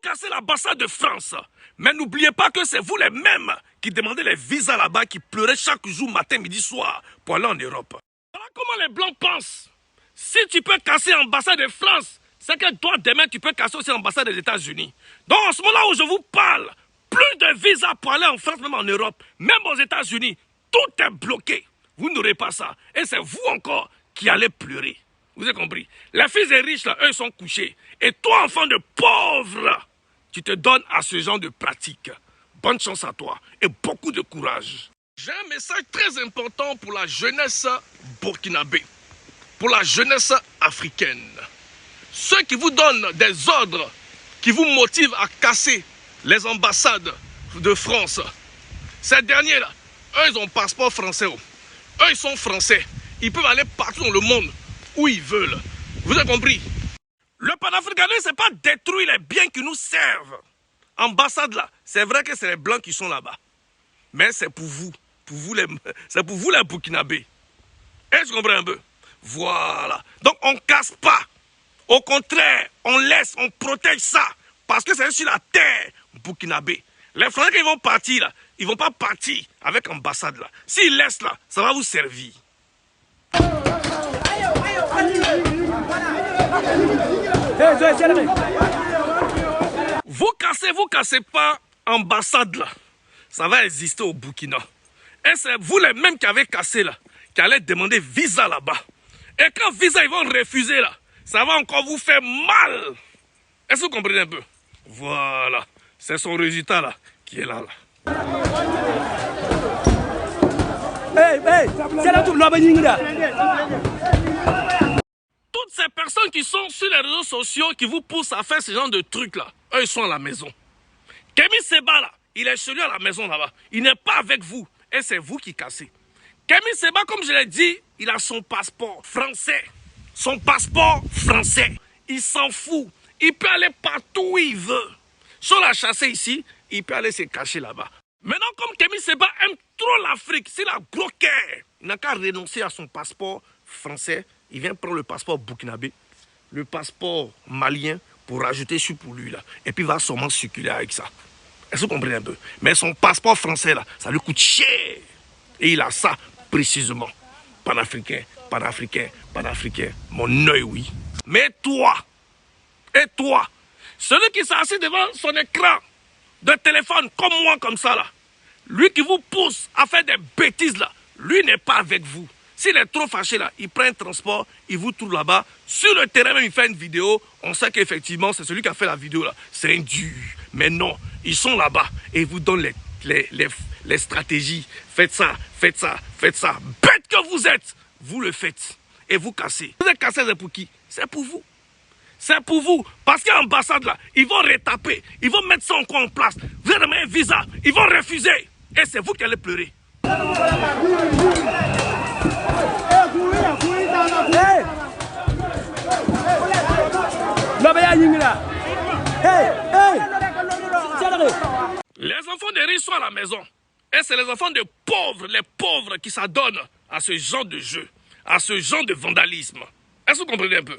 cassez l'ambassade de France. Mais n'oubliez pas que c'est vous les mêmes qui demandez les visas là-bas, qui pleuraient chaque jour, matin, midi, soir, pour aller en Europe. Voilà comment les Blancs pensent. Si tu peux casser l'ambassade de France, c'est que toi, demain, tu peux casser aussi l'ambassade des États-Unis. Donc, en ce moment où je vous parle, plus de visas pour aller en France, même en Europe, même aux États-Unis, tout est bloqué. Vous n'aurez pas ça. Et c'est vous encore qui allez pleurer. Vous avez compris? Les fils des riches, là, eux, sont couchés. Et toi, enfant de pauvre, tu te donnes à ce genre de pratique. Bonne chance à toi et beaucoup de courage. J'ai un message très important pour la jeunesse burkinabé, pour la jeunesse africaine. Ceux qui vous donnent des ordres, qui vous motivent à casser les ambassades de France. Ces derniers-là, eux, ils ont un passeport français. Eux, ils sont français. Ils peuvent aller partout dans le monde où ils veulent. Vous avez compris? Le panafricanisme, ce n'est pas détruire les biens qui nous servent. Ambassade là, c'est vrai que c'est les Blancs qui sont là-bas. Mais c'est pour vous. C'est pour vous les Burkinabés. Est-ce que vous comprenez un peu? Voilà. Donc on ne casse pas. Au contraire, on laisse, on protège ça. Parce que c'est sur la terre burkinabé. Les Français qui vont partir là, ils ne vont pas partir avec l'ambassade là. S'ils laissent là, ça va vous servir. Vous cassez pas ambassade là. Ça va exister au Burkina. Et c'est vous les mêmes qui avez cassé là, qui allez demander visa là-bas. Et quand visa ils vont refuser là, ça va encore vous faire mal. Est-ce que vous comprenez un peu? Voilà. C'est son résultat là, qui est là. Toutes ces personnes qui sont sur les réseaux sociaux, qui vous poussent à faire ce genre de trucs là, eux ils sont à la maison. Kémy Séba là, il est chez lui à la maison là-bas. Il n'est pas avec vous. Et c'est vous qui cassez. Kémy Séba, comme je l'ai dit, il a son passeport français. Son passeport français. Il s'en fout. Il peut aller partout où il veut. Si on l'a chassé ici, il peut aller se cacher là-bas. Maintenant, comme Kémy Séba aime trop l'Afrique, s'il a gros cœur, il n'a qu'à renoncer à son passeport français. Il vient prendre le passeport burkinabé, le passeport malien, pour rajouter sur pour lui là. Et puis il va sûrement circuler avec ça. Est-ce que vous comprenez un peu? Mais son passeport français là, ça lui coûte cher. Et il a ça précisément. Panafricain, panafricain, panafricain. Mon œil, oui. Mais toi, et toi, celui qui s'est assis devant son écran de téléphone comme moi, comme ça là, lui qui vous pousse à faire des bêtises là, lui n'est pas avec vous. S'il est trop fâché là, il prend un transport, il vous trouve là-bas. Sur le terrain même, il fait une vidéo. On sait qu'effectivement, c'est celui qui a fait la vidéo là. C'est un dur. Mais non, ils sont là-bas et ils vous donnent les stratégies. Faites ça, faites ça, faites ça. Bête que vous êtes, vous le faites. Et vous cassez. Vous êtes cassé, c'est pour qui? C'est pour vous. C'est pour vous. Parce qu'à l'ambassade là, ils vont retaper. Ils vont mettre ça encore en place. Vous avez demandé un visa. Ils vont refuser. Et c'est vous qui allez pleurer. Les enfants des riches sont à la maison. Et c'est les enfants des pauvres, les pauvres qui s'adonnent à ce genre de jeu, à ce genre de vandalisme. Est-ce que vous comprenez un peu?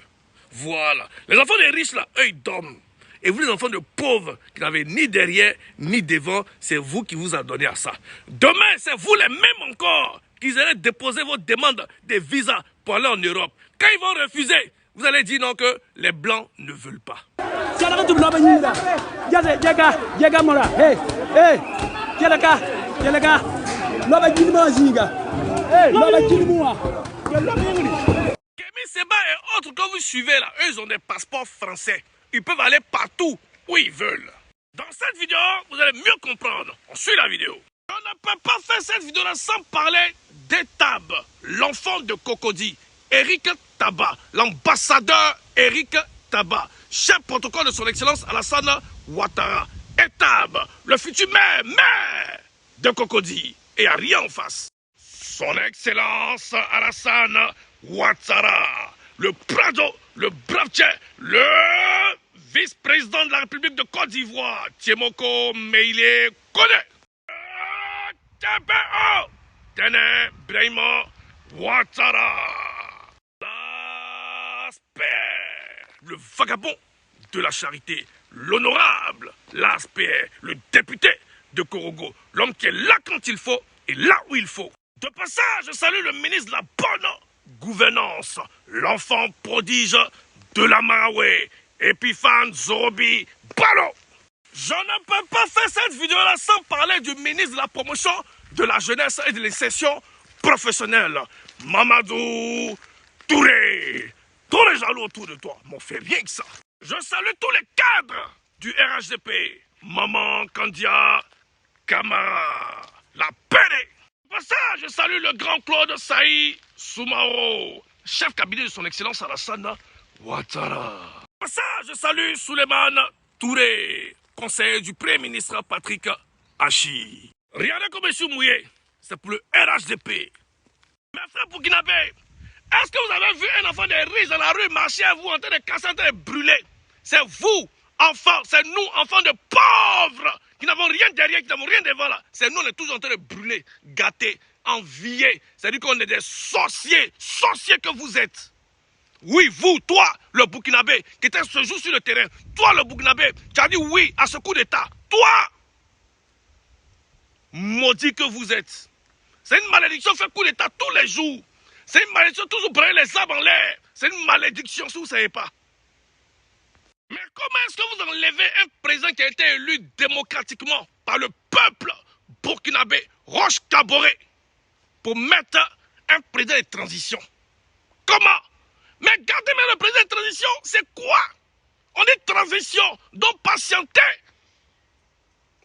Voilà. Les enfants des riches là, eux ils dorment. Et vous les enfants de pauvres qui n'avez ni derrière ni devant, c'est vous qui vous adonnez à ça. Demain, c'est vous les mêmes encore qui allez déposer vos demandes de visa pour aller en Europe. Quand ils vont refuser, vous allez dire non que les Blancs ne veulent pas. Kémy Séba et autres que vous suivez là, eux ils ont des passeports français. Ils peuvent aller partout où ils veulent. Dans cette vidéo, vous allez mieux comprendre. On suit la vidéo. On ne peut pas faire cette vidéo-là sans parler d'Etab, l'enfant de Cocody, Eric Taba, l'ambassadeur Eric Taba, chef protocole de son excellence Alassane Ouattara. Etab, le futur maire de Cocody. Et il n'y a rien en face. Son excellence Alassane Ouattara, le Prado, le Bravtché, le vice-président de la République de Côte d'Ivoire, Tiemoko Meïlé Kone. TPO, Tene Brahima Ouattara. Le vagabond de la charité, l'honorable Laspé, le député de Korogo, l'homme qui est là quand il faut et là où il faut. De passage, je salue le ministre de la bonne gouvernance, l'enfant prodige de la Maraoué, Epiphane Zorobi Balo. Je ne peux pas faire cette vidéo-là sans parler du ministre de la promotion de la jeunesse et de l'insertion professionnelle, Mamadou Touré. Tous les jaloux autour de toi m'ont fait rien que ça. Je salue tous les cadres du RHDP, Maman Kandia Kamara, la PD. Pour ça, je salue le grand Claude Saï Soumaro, chef cabinet de son excellence Alassane Ouattara. Pour ça, je salue Souleymane Touré, conseiller du Premier ministre Patrick Hachi. Regardez comme je suis mouillé, c'est pour le RHDP. Mes frères burkinabés, est-ce que vous avez vu un enfant de riche dans la rue marcher à vous en train de casser, en train de brûler? C'est vous, enfants, c'est nous, enfants de pauvres, qui n'avons rien derrière, qui n'avons rien devant là. C'est nous, on est tous en train de brûler, gâter, envier. C'est-à-dire qu'on est des sorciers, sorciers que vous êtes. Oui, vous, toi, le Burkinabé, qui était ce jour sur le terrain, toi, le Burkinabé, tu as dit oui à ce coup d'État. Toi, maudit que vous êtes. C'est une malédiction, fait coup d'État tous les jours. C'est une malédiction, toujours brûler les arbres en l'air. C'est une malédiction, si vous ne savez pas. Mais comment est-ce que vous enlevez un président qui a été élu démocratiquement par le peuple burkinabé, Roch Kaboré, pour mettre un président de transition? Comment? Mais gardez même le président de transition, c'est quoi? On dit transition, donc patienter.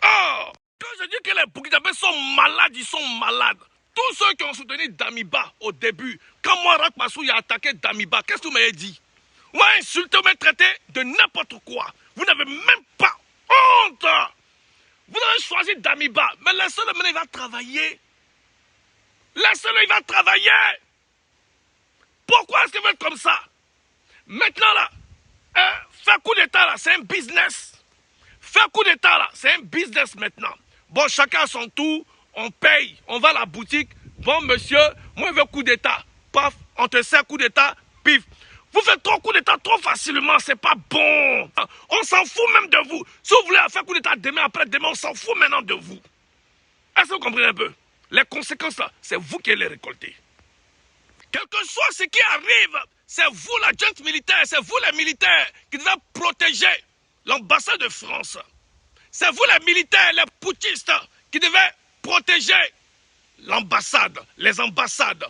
Oh! Quand je dis que les Burkinabés sont malades, ils sont malades. Tous ceux qui ont soutenu Damiba au début, quand moi, Rakmassou, a attaqué Damiba, qu'est-ce que vous m'avez dit? Vous m'avez insulté, vous m'avez traité de n'importe quoi. Vous n'avez même pas honte. Vous avez choisi Damiba, mais laissez-le maintenant, il va travailler. Laissez-le, il va travailler. Pourquoi est-ce qu'il veut être comme ça? Maintenant là, faire coup d'état là, c'est un business. Faire coup d'état là, c'est un business maintenant. Bon, chacun à son tour, on paye, on va à la boutique. Bon monsieur, moi je veux coup d'état. Paf, on te sert coup d'état, pif. Vous faites trop coup d'état trop facilement, c'est pas bon. On s'en fout même de vous. Si vous voulez faire coup d'état demain, après-demain, on s'en fout maintenant de vous. Est-ce que vous comprenez un peu? Les conséquences là, c'est vous qui les récoltez. Quel que soit ce qui arrive, c'est vous la junte militaire, c'est vous les militaires qui devez protéger l'ambassade de France. C'est vous les militaires, les putschistes qui devez protéger l'ambassade, les ambassades.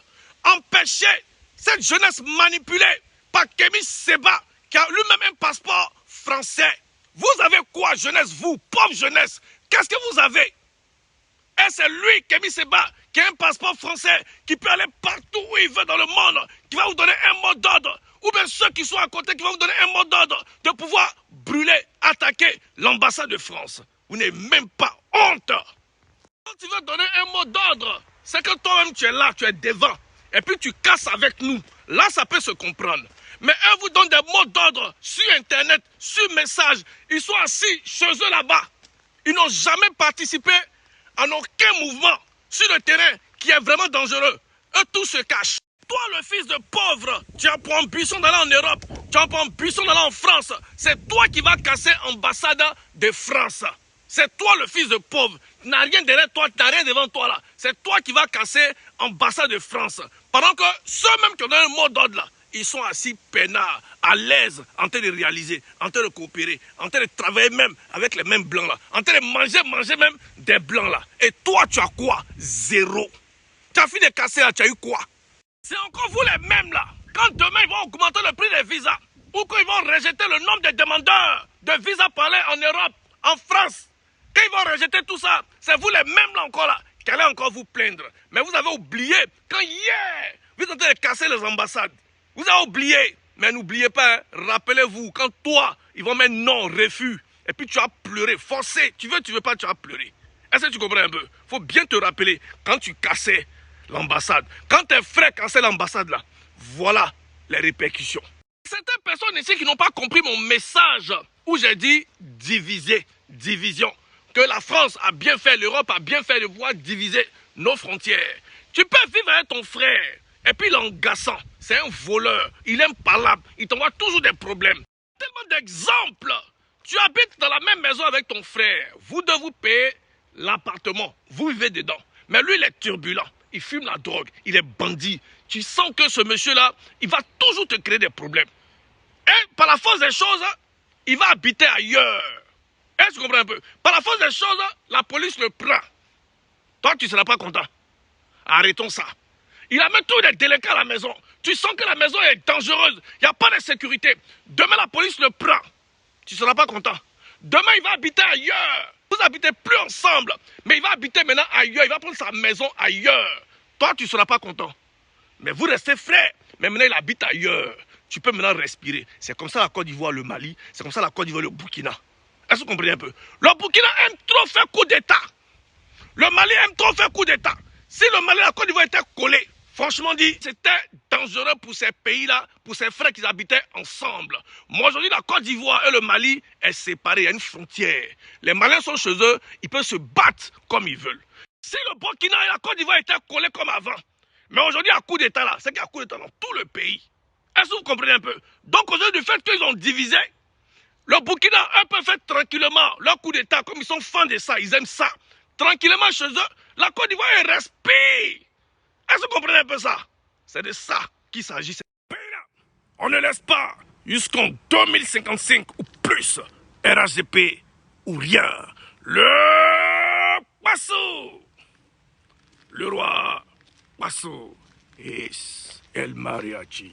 Empêcher cette jeunesse manipulée par Kémy Séba qui a lui-même un passeport français. Vous avez quoi, jeunesse, vous, pauvre jeunesse? Qu'est-ce que vous avez? Et c'est lui, Kémy Séba, qui a un passeport français, qui peut aller partout où il veut dans le monde, qui va vous donner un mot d'ordre, ou bien ceux qui sont à côté, qui vont vous donner un mot d'ordre, de pouvoir brûler, attaquer l'ambassade de France. Vous n'avez même pas honte. Quand tu veux donner un mot d'ordre, c'est que toi-même tu es là, tu es devant, et puis tu casses avec nous. Là, ça peut se comprendre. Mais eux vous donnent des mots d'ordre sur Internet, sur message. Ils sont assis chez eux là-bas. Ils n'ont jamais participé à aucun mouvement sur le terrain qui est vraiment dangereux. Eux, tout se cache. Toi, le fils de pauvre, tu as pour ambition d'aller en Europe, tu as pour ambition d'aller en France. C'est toi qui vas casser l'ambassade de France. C'est toi le fils de pauvre. Tu n'as rien derrière toi, tu n'as rien devant toi là. C'est toi qui vas casser l'ambassade de France. Pendant que ceux-mêmes qui ont donné le mot d'ordre là, ils sont assis peinards, à l'aise, en train de réaliser, en train de coopérer, en train de travailler même avec les mêmes blancs là, en train de manger même des blancs là. Et toi, tu as quoi? Zéro. Tu as fini de casser là, tu as eu quoi? C'est encore vous les mêmes là. Quand demain ils vont augmenter le prix des visas, ou quand ils vont rejeter le nombre de demandeurs de visas parlés en Europe, en France, quand ils vont rejeter tout ça, c'est vous les mêmes là encore là, qui allez encore vous plaindre. Mais vous avez oublié, quand hier, vous êtes en train de casser les ambassades. Vous avez oublié, mais n'oubliez pas, hein, rappelez-vous, quand toi, ils vont mettre non, refus, et puis tu as pleuré, forcé, tu veux pas, tu as pleuré. Est-ce que tu comprends un peu? Il faut bien te rappeler, quand tu cassais l'ambassade, quand tes frères cassaient l'ambassade là, voilà les répercussions. Certaines personnes ici qui n'ont pas compris mon message, où j'ai dit diviser, division, que la France a bien fait, l'Europe a bien fait de pouvoir diviser nos frontières. Tu peux vivre avec ton frère, et puis il est engaçant, c'est un voleur, il est impalable, il t'envoie toujours des problèmes. Tellement d'exemples Tu habites dans la même maison avec ton frère. Vous deux vous payez l'appartement. Vous vivez dedans. Mais lui, il est turbulent. Il fume la drogue. Il est bandit. Tu sens que ce monsieur-là, il va toujours te créer des problèmes. Et par la force des choses, il va habiter ailleurs. Est-ce que tu comprends un peu? Par la force des choses, la police le prend. Toi, tu ne seras pas content. Arrêtons ça. Il amène tous les délinquants à la maison. Tu sens que la maison est dangereuse. Il n'y a pas de sécurité. Demain, la police le prend. Tu ne seras pas content. Demain, il va habiter ailleurs. Vous n'habitez plus ensemble. Mais il va habiter maintenant ailleurs. Il va prendre sa maison ailleurs. Toi, tu ne seras pas content. Mais vous restez frères. Mais maintenant, il habite ailleurs. Tu peux maintenant respirer. C'est comme ça la Côte d'Ivoire, le Mali. C'est comme ça la Côte d'Ivoire, le Burkina. Est-ce que vous comprenez un peu? Le Burkina aime trop faire coup d'État. Le Mali aime trop faire coup d'État. Si le Mali et la Côte d'Ivoire étaient collés, franchement dit, c'était dangereux pour ces pays-là, pour ces frères qui habitaient ensemble. Moi, aujourd'hui, la Côte d'Ivoire et le Mali est séparée. Il y a une frontière. Les Maliens sont chez eux, ils peuvent se battre comme ils veulent. Si le Burkina et la Côte d'Ivoire étaient collés comme avant, mais aujourd'hui, il y a coup d'État là, c'est qu'il y a coup d'État dans tout le pays. Est-ce que vous comprenez un peu? Donc, aujourd'hui, du fait qu'ils ont divisé, le Burkina, eux, peuvent faire tranquillement leur coup d'État, comme ils sont fans de ça, ils aiment ça. Tranquillement chez eux, la Côte d'Ivoire respire. Est-ce que vous comprenez un peu ça? C'est de ça qu'il s'agit. On ne laisse pas jusqu'en 2055 ou plus RHDP ou rien. Le Passo, le roi Passo et El Mariachi.